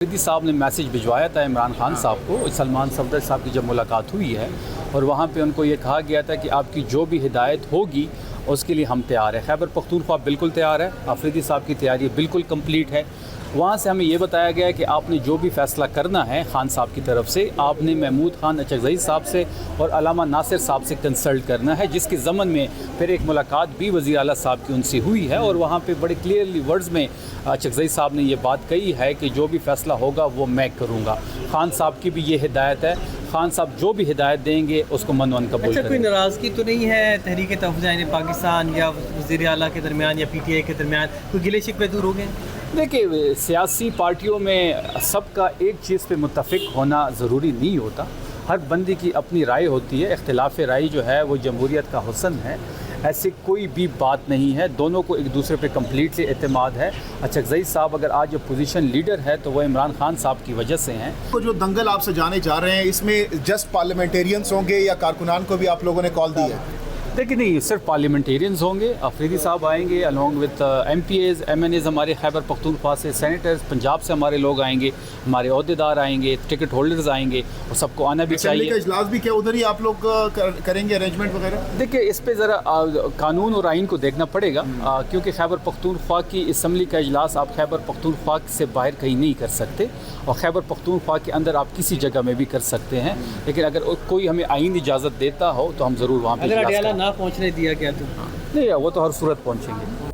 अफरीदी साहब ने मैसेज भिजवाया था इमरान खान साहब को, सलमान सफदर साहब की जब मुलाकात हुई है और वहाँ पे उनको ये कहा गया था कि आपकी जो भी हिदायत होगी उसके लिए हम तैयार हैं। खैबर पख्तूनख्वा बिल्कुल तैयार है, अफरीदी साहब की तैयारी बिल्कुल कंप्लीट है। वहाँ से हमें ये बताया गया है कि आपने जो भी फ़ैसला करना है खान साहब की तरफ से, आपने महमूद खान अचकज़ई साहब से और अल्लामा नासिर साहब से कंसल्ट करना है, जिसके ज़मन में फिर एक मुलाकात भी वज़ीर आला साहब की उनसे हुई है और वहाँ पे बड़े क्लियरली वर्ड्स में अचकज़ई साहब ने ये बात कही है कि जो भी फ़ैसला होगा वो मैं करूँगा। खान साहब की भी ये हिदायत है, खान साहब जो भी हिदायत देंगे उसको मनवन कबूल करेंगे। कोई नाराज़गी तो नहीं है तहरीक तहफ़्फ़ुज़ पाकिस्तान या वज़ीर आला के दरमियान या PTI के दरमियान, कोई गिले शिकवे दूर हो गए? देखिए, सियासी पार्टियों में सबका एक चीज़ पे मुत्तफ़िक होना ज़रूरी नहीं होता, हर बंदे की अपनी राय होती है। इख्तिलाफ़ राय जो है वो जमहूरियत का हुस्न है, ऐसे कोई भी बात नहीं है, दोनों को एक दूसरे पे कम्प्लीटली एतमाद है। अचकज़ई साहब अगर आज जो पोजीशन लीडर है तो वो इमरान खान साहब की वजह से हैं। तो जो दंगल आप सजाने जा रहे हैं इसमें जस्ट पार्लियामेंटेरियंस होंगे या कारकुनान को भी आप लोगों ने कॉल दी है? देखिए नहीं, सिर्फ पार्लियामेंटेरियंस होंगे, अफरीदी साहब आएंगे अलॉन्ग विद MPAs MNAs हमारे खैबर पख्तूनख्वा से, सेनेटर्स पंजाब से हमारे लोग आएंगे, हमारे अहदेदार आएंगे, टिकट होल्डर्स आएंगे और सबको आना भी चाहिए। का इजलास भी क्या उधर ही आप लोग करेंगे अरेंजमेंट वगैरह? देखिए, इस पे ज़रा कानून और आइन को देखना पड़ेगा, क्योंकि खैबर पख्तूनख्वा की असम्बली का इजलास आप खैबर पख्तूनख्वा से बाहर कहीं नहीं कर सकते और खैबर पख्तूनख्वा के अंदर आप किसी जगह में भी कर सकते हैं, लेकिन अगर कोई हमें आइन इजाज़त देता हो तो हम ज़रूर वहाँ पर ना पहुँचने दिया क्या तो नहीं, वो तो हर सूरत पहुँचेंगे।